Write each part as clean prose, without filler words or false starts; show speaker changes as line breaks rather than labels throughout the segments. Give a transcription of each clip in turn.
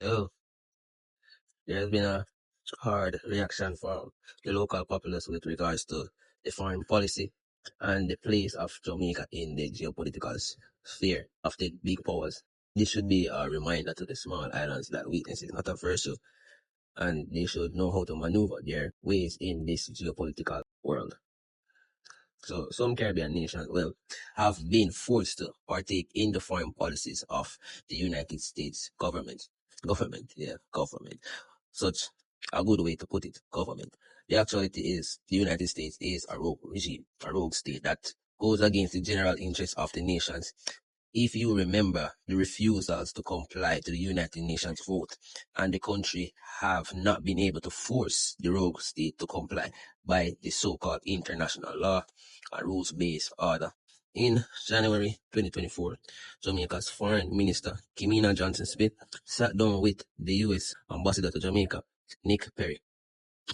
Oh, there has been a hard reaction from the local populace with regards to the foreign policy and the place of Jamaica in the geopolitical sphere of the big powers. This should be a reminder to the small islands that weakness is not a virtue and they should know how to maneuver their ways in this geopolitical world. So some Caribbean nations will have been forced to partake in the foreign policies of the United States government. Government. Such a good way to put it, government. The actuality is the United States is a rogue regime, a rogue state that goes against the general interests of the nations. If you remember the refusals to comply to the United Nations vote, and the country have not been able to force the rogue state to comply by the so-called international law and rules-based order. In January 2024, Jamaica's Foreign Minister, Kimina Johnson-Smith, sat down with the U.S. Ambassador to Jamaica, Nick Perry,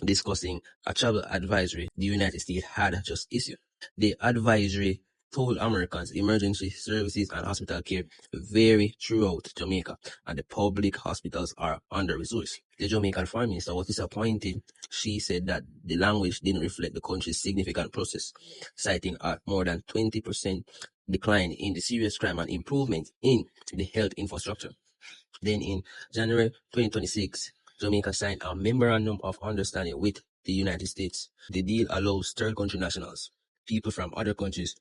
discussing a travel advisory the United States had just issued. The advisory told Americans emergency services and hospital care vary throughout Jamaica, and the public hospitals are under-resourced. The Jamaican Foreign Minister was disappointed. She said that the language didn't reflect the country's significant process, citing a more than 20% decline in the serious crime and improvement in the health infrastructure. Then in January 2026, Jamaica signed a memorandum of understanding with the United States. The deal allows third country nationals, people from other countries,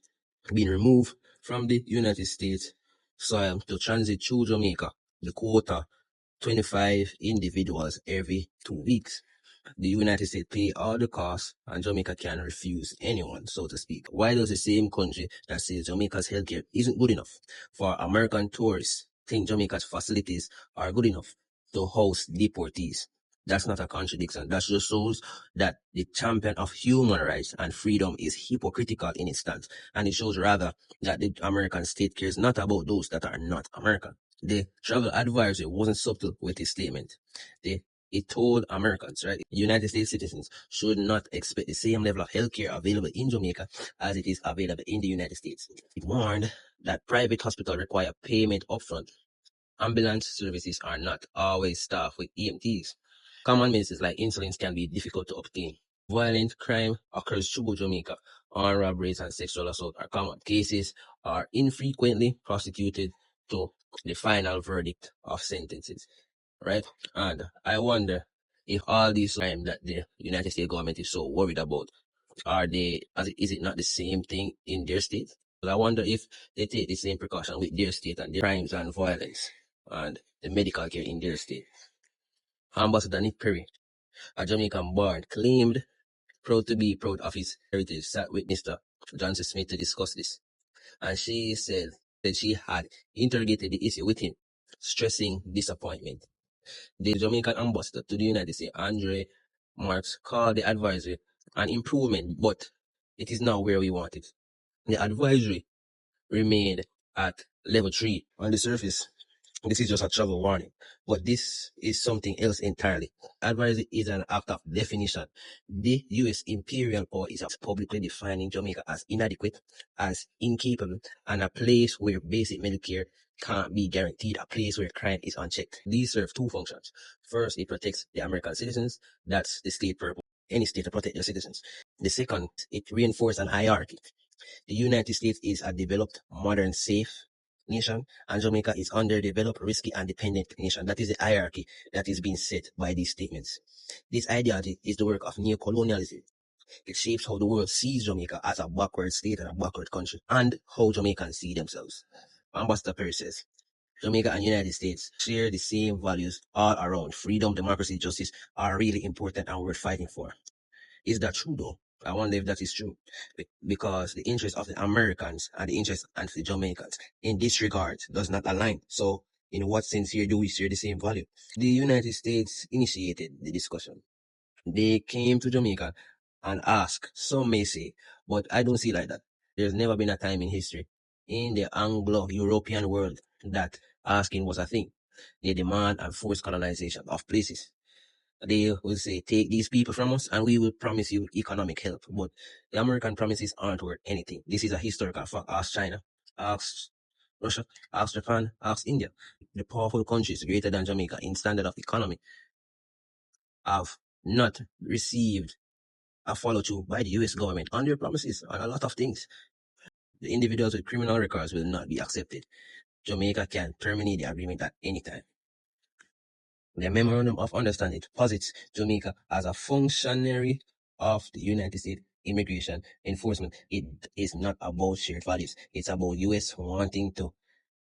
being removed from the United States soil to transit through Jamaica. The quota, 25 individuals every 2 weeks. The United States pay all the costs and Jamaica can refuse anyone, so to speak. Why does the same country that says Jamaica's healthcare isn't good enough for American tourists think Jamaica's facilities are good enough to host deportees? That's not a contradiction. That just shows that the champion of human rights and freedom is hypocritical in its stance. And it shows rather that the American state cares not about those that are not American. The travel advisory wasn't subtle with his statement. It told Americans, right, United States citizens should not expect the same level of healthcare available in Jamaica as it is available in the United States. It warned that private hospitals require payment upfront. Ambulance services are not always staffed with EMTs. Common medicines like insulin can be difficult to obtain. Violent crime occurs throughout Jamaica. Armed robberies and sexual assault are common. Cases are infrequently prosecuted to the final verdict of sentences, right? And I wonder if all these crime that the United States government is so worried about, is it not the same thing in their state? Well, I wonder if they take the same precaution with their state and their crimes and violence and the medical care in their state. Ambassador Nick Perry, a Jamaican born, claimed proud of his heritage, sat with Mr. Johnson Smith to discuss this. And she said that she had interrogated the issue with him, stressing disappointment. The Jamaican ambassador to the United States, Andre Marks, called the advisory an improvement, but it is not where we want it. The advisory remained at level 3 on the surface. This is just a travel warning, but this is something else entirely. Advisory is an act of definition. The U.S. imperial power is publicly defining Jamaica as inadequate, as incapable, and a place where basic medical care can't be guaranteed, a place where crime is unchecked. These serve two functions. First, it protects the American citizens. That's the state purpose. Any state to protect their citizens. The second, it reinforces an hierarchy. The United States is a developed, modern, safe nation, and Jamaica is underdeveloped, risky, and dependent nation. That is the hierarchy that is being set by these statements. This ideology is the work of neocolonialism. It shapes how the world sees Jamaica as a backward state and a backward country, and how Jamaicans see themselves. Ambassador Perry says, Jamaica and United States share the same values all around. Freedom, democracy, justice are really important and worth fighting for. Is that true though? I wonder if that is true. Because the interest of the Americans and the interest of the Jamaicans in this regard does not align. So in what sense here do we share the same value? The United States initiated the discussion. They came to Jamaica and asked, some may say, but I don't see it like that. There's never been a time in history in the Anglo-European world that asking was a thing. They demand and force colonization of places. They will say, take these people from us and we will promise you economic help. But the American promises aren't worth anything. This is a historical fact. Ask China, ask Russia, ask Japan, ask India. The powerful countries greater than Jamaica in standard of economy have not received a follow through by the US government on their promises on a lot of things. The individuals with criminal records will not be accepted. Jamaica can terminate the agreement at any time. The Memorandum of Understanding posits Jamaica as a functionary of the United States immigration enforcement. It is not about shared values. It's about US wanting to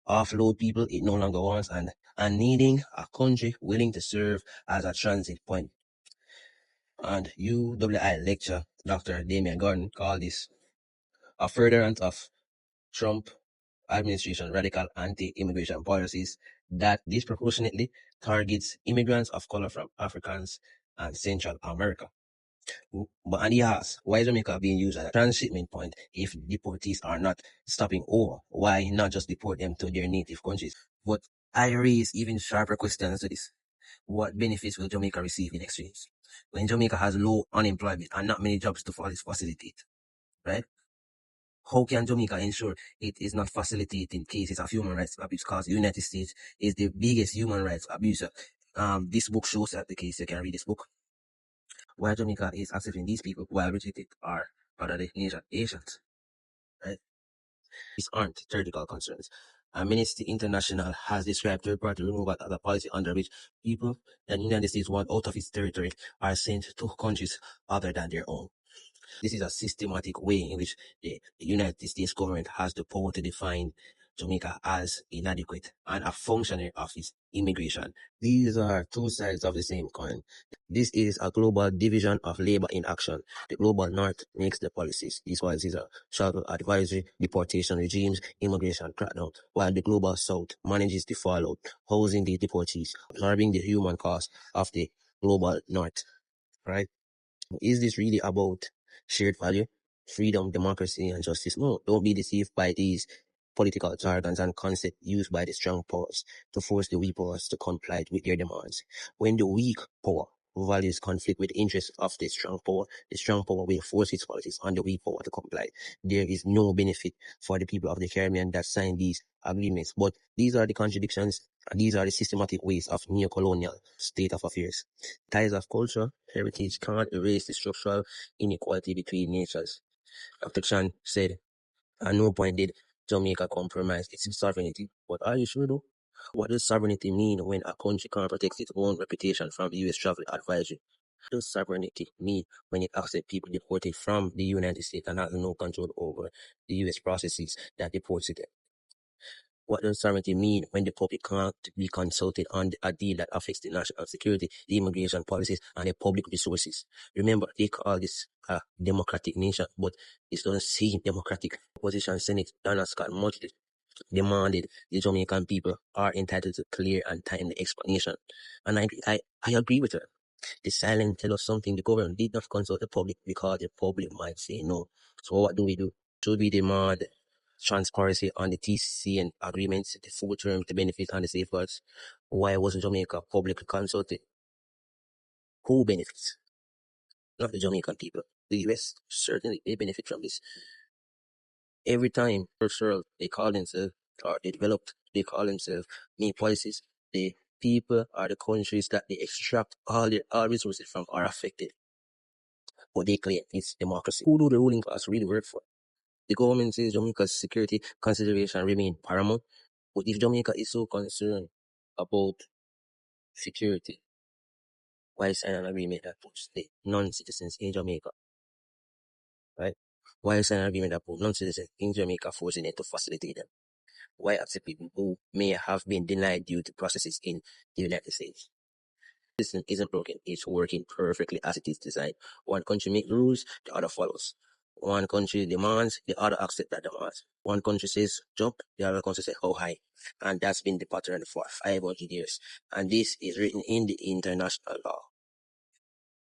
offload people it no longer wants and needing a country willing to serve as a transit point. And UWI lecturer Dr. Damian Gordon called this a furtherance of Trump administration radical anti-immigration policies that disproportionately targets immigrants of color from Africans and Central America. But and he asks, why is Jamaica being used as a transshipment point if deportees are not stopping over? Why not just deport them to their native countries? But I raise even sharper questions to this. What benefits will Jamaica receive in exchange? When Jamaica has low unemployment and not many jobs to facilitate, right? How can Jamaica ensure it is not facilitating cases of human rights abuse? Because the United States is the biggest human rights abuser. This book shows that the case. You can read this book. Why Jamaica is accepting these people while rejecting our other nation Asians, right? These aren't theoretical concerns. Amnesty International has described third-party removal as a policy under which people that the United States want out of its territory are sent to countries other than their own. This is a systematic way in which the United States government has the power to define Jamaica as inadequate and a functionary of its immigration. These are two sides of the same coin. This is a global division of labor in action. The global north makes the policies. These policies are shuttle advisory, deportation regimes, immigration crackdown, while the global south manages the fallout, housing the deportees, absorbing the human cost of the global north, right? Is this really about shared value, freedom, democracy, and justice? No, don't be deceived by these political jargons and concepts used by the strong powers to force the weak powers to comply with their demands. When the weak power values conflict with the interests of the strong power will force its policies on the weak power to comply. There is no benefit for the people of the Caribbean that signed these agreements. But these are the contradictions, and these are the systematic ways of neocolonial state of affairs. Ties of culture, heritage cannot erase the structural inequality between nations. Dr. Chan said, at no point did Jamaica compromise its sovereignty. But are you sure though? What does sovereignty mean when a country can't protect its own reputation from the US travel advisory? What does sovereignty mean when it accepts people deported from the United States and has no control over the US processes that deports them? What does sovereignty mean when the public can't be consulted on a deal that affects the national security, the immigration policies, and the public resources? Remember, they call this a democratic nation, but it doesn't seem democratic. Opposition Senate Donald Scott much demanded the Jamaican people are entitled to clear and timely explanation. And I agree with her. The silence tell us something. The government did not consult the public because the public might say no. So what do? Should we demand transparency on the TCC and agreements, the full term, the benefits and the safeguards? Why wasn't Jamaica publicly consulted? Who benefits? Not the Jamaican people. The US, certainly, they benefit from this. Every time first world, they call themselves, or they call themselves, make policies, the people or the countries that they extract all resources from are affected. But they claim it's democracy. Who do the ruling class really work for? The government says Jamaica's security consideration remain paramount. But if Jamaica is so concerned about security, why sign an agreement that puts the non-citizens in Jamaica? Right? Why sign an agreement that puts non-citizens in Jamaica, forcing them to facilitate them? Why accept people who may have been denied due to processes in the United States? The system isn't broken, it's working perfectly as it is designed. One country makes rules, the other follows. One country demands, the other accepts that demands. One country says jump, the other country says how high. And that's been the pattern for 500 years. And this is written in the international law.